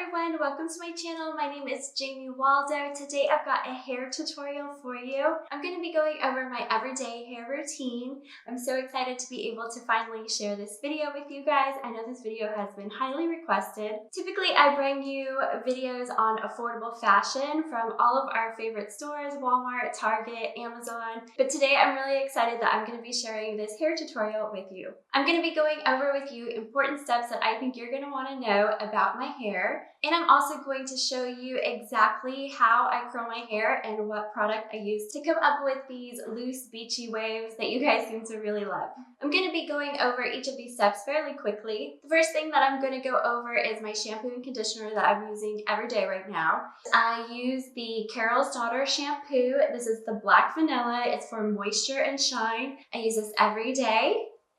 everyone, welcome to my channel. My name is Jamie Waldo. Today I've got a hair tutorial for you. I'm going to be going over my everyday hair routine. I'm so excited to be able to finally share this video with you guys. I know this video has been highly requested. Typically I bring you videos on affordable fashion from all of our favorite stores, Walmart, Target, Amazon. But today I'm really excited that I'm going to be sharing this hair tutorial with you. I'm going to be going over with you important steps that I think you're going to want to know about my hair, and I'm also going to show you exactly how I curl my hair and what product I use to come up with these loose beachy waves that you guys seem to really love. I'm going to be going over each of these steps fairly quickly. The first thing that I'm going to go over is my shampoo and conditioner that I'm using every day right now. I use the Carol's Daughter shampoo. This is the black vanilla. It's for moisture and shine. I use this every day.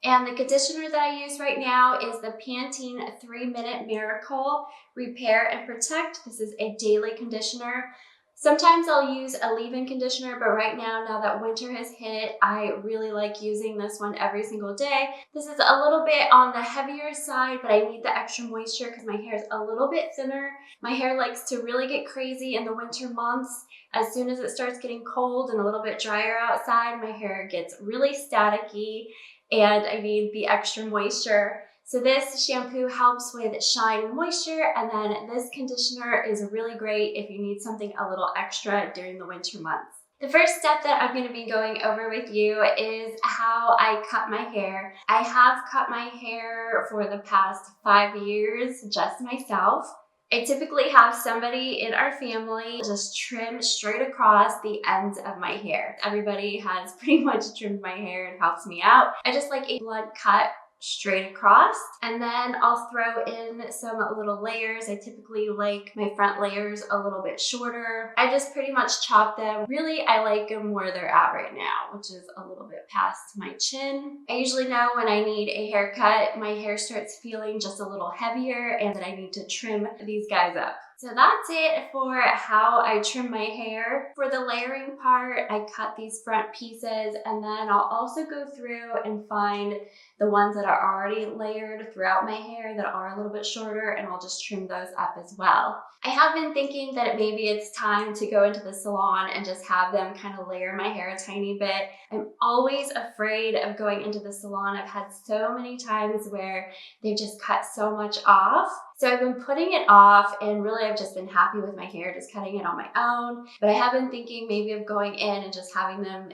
And the conditioner that I use right now is the Pantene 3-Minute Miracle Repair and Protect. This is a daily conditioner. Sometimes I'll use a leave-in conditioner, but right now that winter has hit, I really like using this one every single day. This is a little bit on the heavier side, but I need the extra moisture because my hair is a little bit thinner. My hair likes to really get crazy in the winter months. As soon as it starts getting cold and a little bit drier outside, my hair gets really staticky and I need the extra moisture. So this shampoo helps with shine and moisture, and then this conditioner is really great if you need something a little extra during the winter months. The first step that I'm going to be going over with you is how I cut my hair. I have cut my hair for the past 5 years just myself. I typically have somebody in our family just trim straight across the ends of my hair. Everybody has pretty much trimmed my hair and helps me out. I just like a blunt cut straight across, and then I'll throw in some little layers. I typically like my front layers a little bit shorter. I just pretty much chop them. Really, I like them where they're at right now, which is a little bit past my chin. I usually know when I need a haircut, my hair starts feeling just a little heavier and that I need to trim these guys up. So that's it for how I trim my hair. For the layering part, I cut these front pieces, and then I'll also go through and find the ones that are already layered throughout my hair that are a little bit shorter, and I'll just trim those up as well. I have been thinking that maybe it's time to go into the salon and just have them kind of layer my hair a tiny bit. I'm always afraid of going into the salon. I've had so many times where they've just cut so much off. So I've been putting it off, and really I've just been happy with my hair, just cutting it on my own. But I have been thinking maybe of going in and just having them,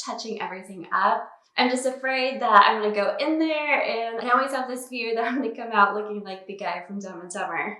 touching everything up. I'm just afraid that I'm gonna go in there, and I always have this fear that I'm gonna come out looking like the guy from Dumb and Dumber.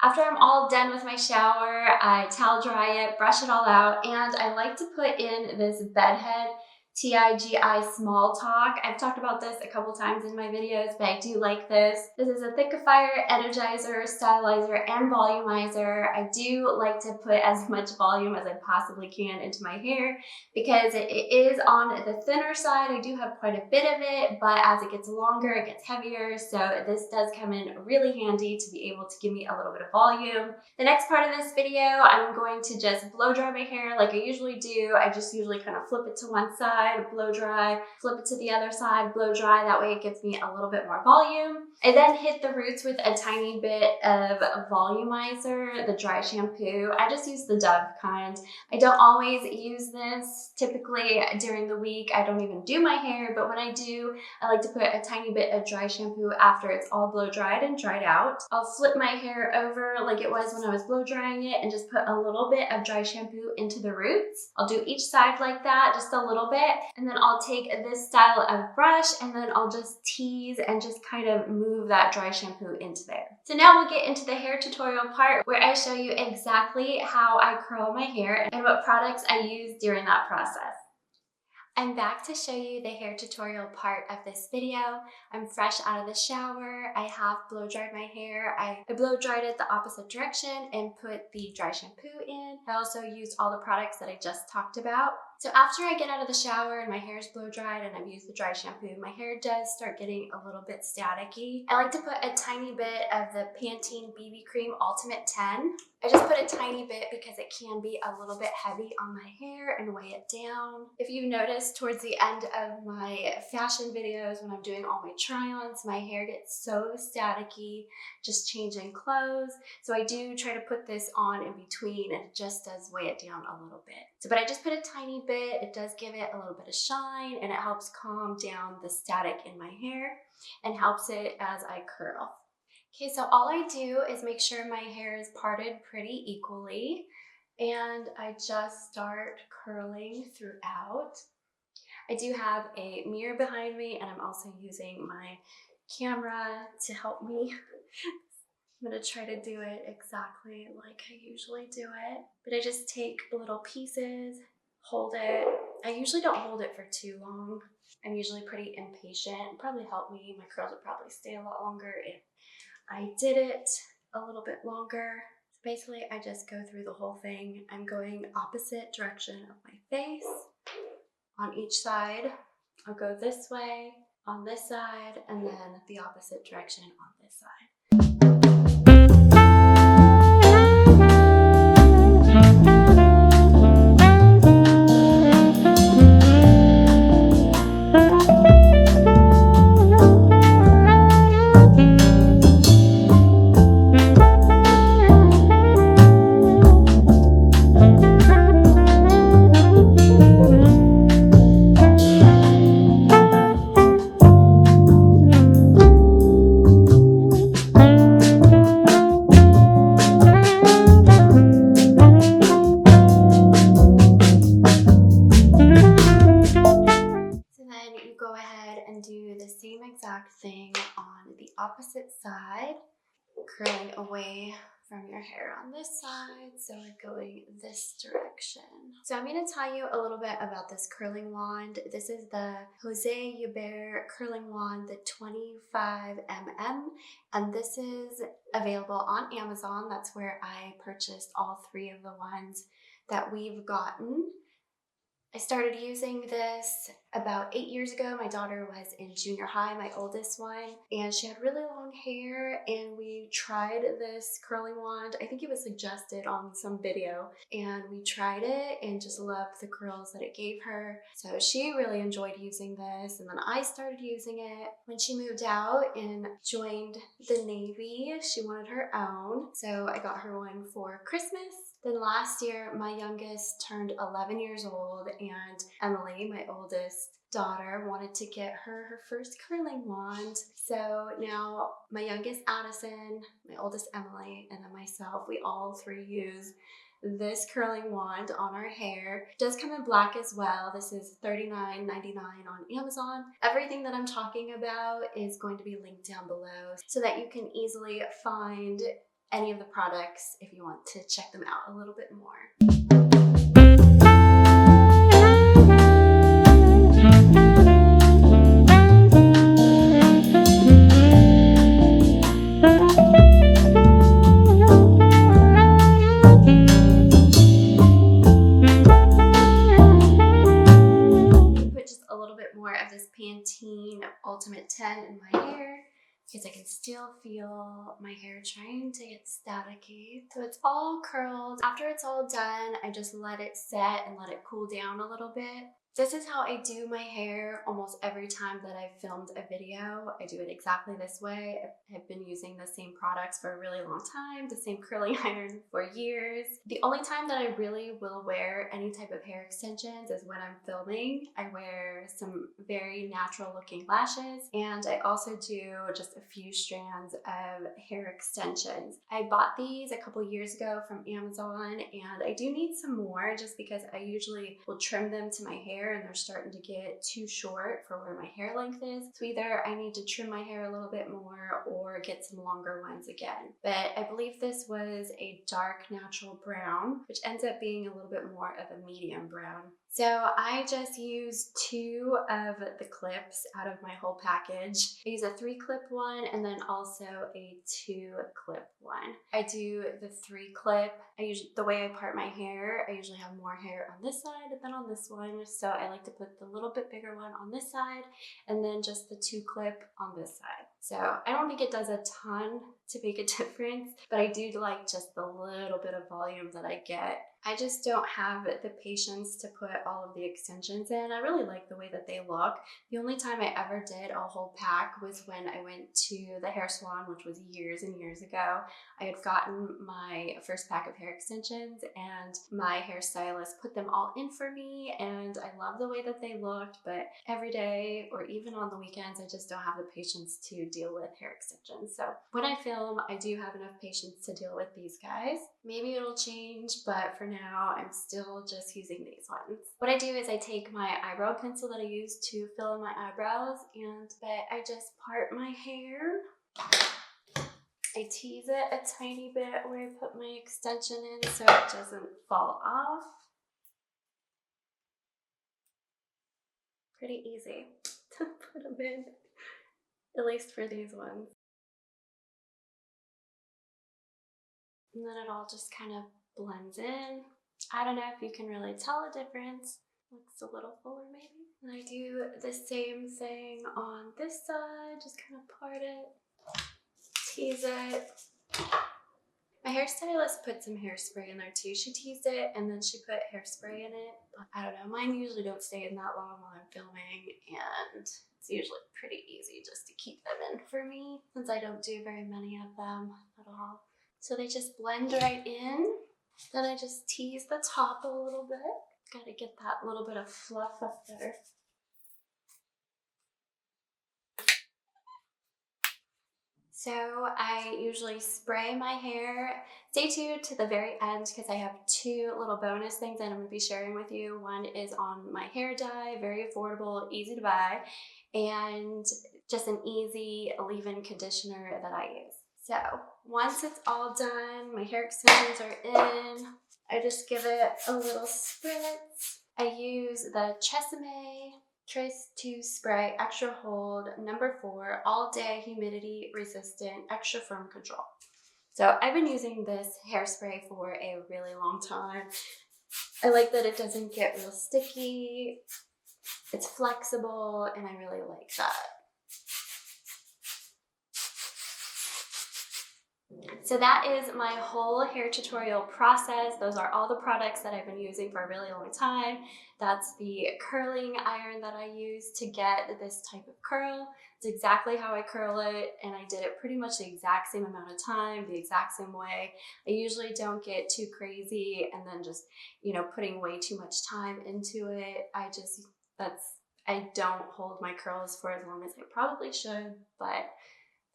After I'm all done with my shower, I towel dry it, brush it all out, and I like to put in this bedhead TIGI Small Talk. I've talked about this a couple times in my videos, but I do like this. This is a thickifier, energizer, stylizer, and volumizer. I do like to put as much volume as I possibly can into my hair because it is on the thinner side. I do have quite a bit of it, but as it gets longer, it gets heavier. So this does come in really handy to be able to give me a little bit of volume. The next part of this video, I'm going to just blow dry my hair like I usually do. I just usually kind of flip it to one side, blow dry, flip it to the other side, blow dry. That way it gives me a little bit more volume. I then hit the roots with a tiny bit of volumizer, the dry shampoo. I just use the Dove kind. I don't always use this. Typically during the week, I don't even do my hair, but when I do, I like to put a tiny bit of dry shampoo after it's all blow dried and dried out. I'll flip my hair over like it was when I was blow drying it and just put a little bit of dry shampoo into the roots. I'll do each side like that, just a little bit. And then I'll take this style of brush and then I'll just tease and just kind of move that dry shampoo into there. So now we'll get into the hair tutorial part where I show you exactly how I curl my hair and what products I use during that process. I'm back to show you the hair tutorial part of this video. I'm fresh out of the shower. I have blow dried my hair. I blow dried it the opposite direction and put the dry shampoo in. I also used all the products that I just talked about. So after I get out of the shower and my hair is blow dried and I've used the dry shampoo, my hair does start getting a little bit staticky. I like to put a tiny bit of the Pantene BB Cream Ultimate 10. I just put a tiny bit because it can be a little bit heavy on my hair and weigh it down. If you've noticed towards the end of my fashion videos when I'm doing all my try-ons, my hair gets so staticky just changing clothes. So I do try to put this on in between and it just does weigh it down a little bit. But I just put a tiny bit. It does give it a little bit of shine and it helps calm down the static in my hair and helps it as I curl. Okay, so all I do is make sure my hair is parted pretty equally and I just start curling throughout. I do have a mirror behind me and I'm also using my camera to help me. I'm gonna try to do it exactly like I usually do it, but I just take little pieces, hold it. I usually don't hold it for too long. I'm usually pretty impatient. It'd probably help me. My curls would probably stay a lot longer if I did it a little bit longer. So basically, I just go through the whole thing. I'm going opposite direction of my face on each side. I'll go this way on this side and then the opposite direction on this side. Go ahead and do the same exact thing on the opposite side, curling away from your hair on this side, so we're going this direction. So I'm going to tell you a little bit about this curling wand. This is the Eber curling wand, the 25mm, and this is available on Amazon. That's where I purchased all 3 of the ones that we've gotten. I started using this about 8 years ago. My daughter was in junior high, my oldest one, and she had really long hair and we tried this curling wand. I think it was suggested on some video and we tried it and just loved the curls that it gave her. So she really enjoyed using this and then I started using it. When she moved out and joined the Navy, she wanted her own. So I got her one for Christmas. Then last year, my youngest turned 11 years old and Emily, my oldest daughter, wanted to get her first curling wand. So now my youngest Addison, my oldest Emily, and then myself, we all 3 use this curling wand on our hair. It does come in black as well. This is $39.99 on Amazon. Everything that I'm talking about is going to be linked down below so that you can easily find any of the products if you want to check them out a little bit more. Put just a little bit more of this Pantene Ultimate 10 in my hair, because I can still feel my hair trying to get staticky. So it's all curled. After it's all done, I just let it set and let it cool down a little bit. This is how I do my hair almost every time that I've filmed a video. I do it exactly this way. I've been using the same products for a really long time, the same curling iron for years. The only time that I really will wear any type of hair extensions is when I'm filming. I wear some very natural looking lashes and I also do just a few strands of hair extensions. I bought these a couple years ago from Amazon and I do need some more just because I usually will trim them to my hair and they're starting to get too short for where my hair length is. So either I need to trim my hair a little bit more or get some longer ones again. But I believe this was a dark natural brown, which ends up being a little bit more of a medium brown. So I just use 2 of the clips out of my whole package. I use a 3-clip one and then also a 2-clip one. I do the 3-clip. The way I part my hair, I usually have more hair on this side than on this one. So I like to put the little bit bigger one on this side and then just the 2-clip on this side. So I don't think it does a ton to make a difference, but I do like just the little bit of volume that I get. I just don't have the patience to put all of the extensions in. I really like the way that they look. The only time I ever did a whole pack was when I went to the hair salon, which was years and years ago. I had gotten my first pack of hair extensions and my hairstylist put them all in for me, and I love the way that they looked, but every day or even on the weekends, I just don't have the patience to deal with hair extensions. So when I film, I do have enough patience to deal with these guys. Maybe it'll change, but for now, I'm still just using these ones. What I do is I take my eyebrow pencil that I use to fill in my eyebrows, and I just part my hair. I tease it a tiny bit where I put my extension in so it doesn't fall off. Pretty easy to put them in, at least for these ones. And then it all just kind of blends in. I don't know if you can really tell a difference. Looks a little fuller maybe. And I do the same thing on this side, just kind of part it, tease it. My hairstylist put some hairspray in there too. She teased it and then she put hairspray in it. But I don't know, mine usually don't stay in that long while I'm filming, and it's usually pretty easy just to keep them in for me since I don't do very many of them at all. So they just blend right in. Then I just tease the top a little bit. Gotta get that little bit of fluff up there. So I usually spray my hair. Stay tuned to the very end because I have two little bonus things that I'm going to be sharing with you. One is on my hair dye, very affordable, easy to buy, and just an easy leave-in conditioner that I use. So once it's all done, my hair extensions are in, I just give it a little spritz. I use the Tresemme Trace 2 Spray Extra Hold number 4 All Day Humidity Resistant Extra Firm Control. So I've been using this hairspray for a really long time. I like that it doesn't get real sticky. It's flexible, and I really like that. So that is my whole hair tutorial process. Those are all the products that I've been using for a really long time. That's the curling iron that I use to get this type of curl. It's exactly how I curl it, and I did it pretty much the exact same amount of time, the exact same way. I usually don't get too crazy and then just, putting way too much time into it. I don't hold my curls for as long as I probably should, but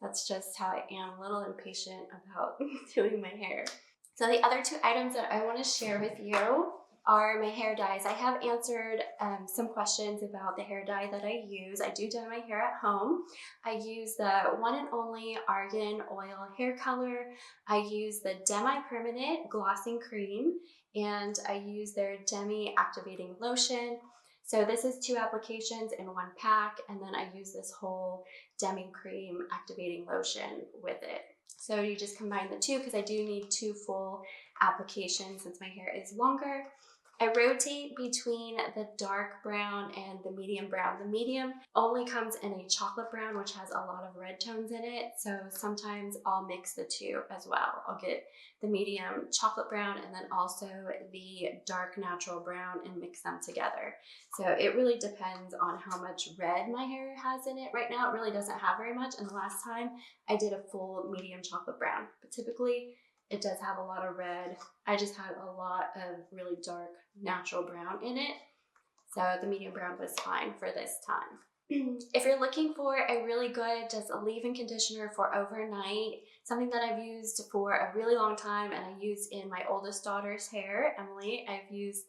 that's just how I am, a little impatient about doing my hair. So the other two items that I want to share with you are my hair dyes. I have answered some questions about the hair dye that I use. I do dye my hair at home. I use the one and only Argan Oil hair color. I use the Demi-Permanent Glossing Cream, and I use their Demi Activating Lotion. So this is 2 applications in 1 pack, and then I use this whole Demi Cream Activating Lotion with it. So you just combine the 2 because I do need 2 full applications since my hair is longer. I rotate between the dark brown and the medium brown. The medium only comes in a chocolate brown, which has a lot of red tones in it. So sometimes I'll mix the 2 as well. I'll get the medium chocolate brown and then also the dark natural brown and mix them together. So it really depends on how much red my hair has in it. Right now it really doesn't have very much, and the last time I did a full medium chocolate brown, but typically it does have a lot of red. I just had a lot of really dark natural brown in it, so the medium brown was fine for this time. If you're looking for a really good just a leave-in conditioner for overnight, something that I've used for a really long time and I use in my oldest daughter's hair, Emily, I've used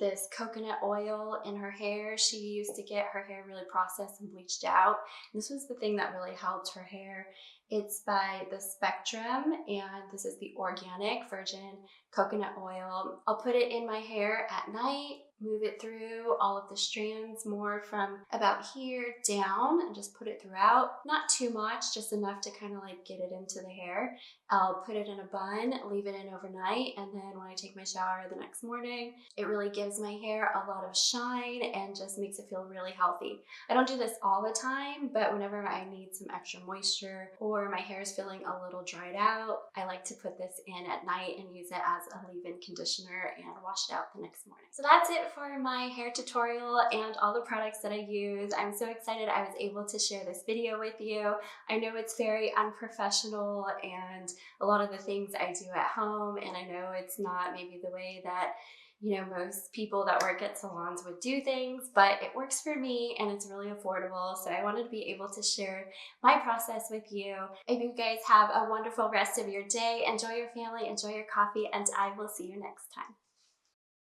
this coconut oil in her hair. She used to get her hair really processed and bleached out. This was the thing that really helped her hair. It's by the Spectrum, and this is the organic virgin coconut oil. I'll put it in my hair at night, move it through all of the strands more from about here down, and just put it throughout. Not too much, just enough to kind of like get it into the hair. I'll put it in a bun, leave it in overnight, and then when I take my shower the next morning, it really gives my hair a lot of shine and just makes it feel really healthy. I don't do this all the time, but whenever I need some extra moisture or my hair is feeling a little dried out, I like to put this in at night and use it as a leave-in conditioner and wash it out the next morning. So that's it for my hair tutorial and all the products that I use. I'm so excited I was able to share this video with you. I know it's very unprofessional and a lot of the things I do at home, and I know it's not maybe the way that most people that work at salons would do things, but it works for me and it's really affordable. So I wanted to be able to share my process with you. I hope you guys have a wonderful rest of your day. Enjoy your family, enjoy your coffee, and I will see you next time.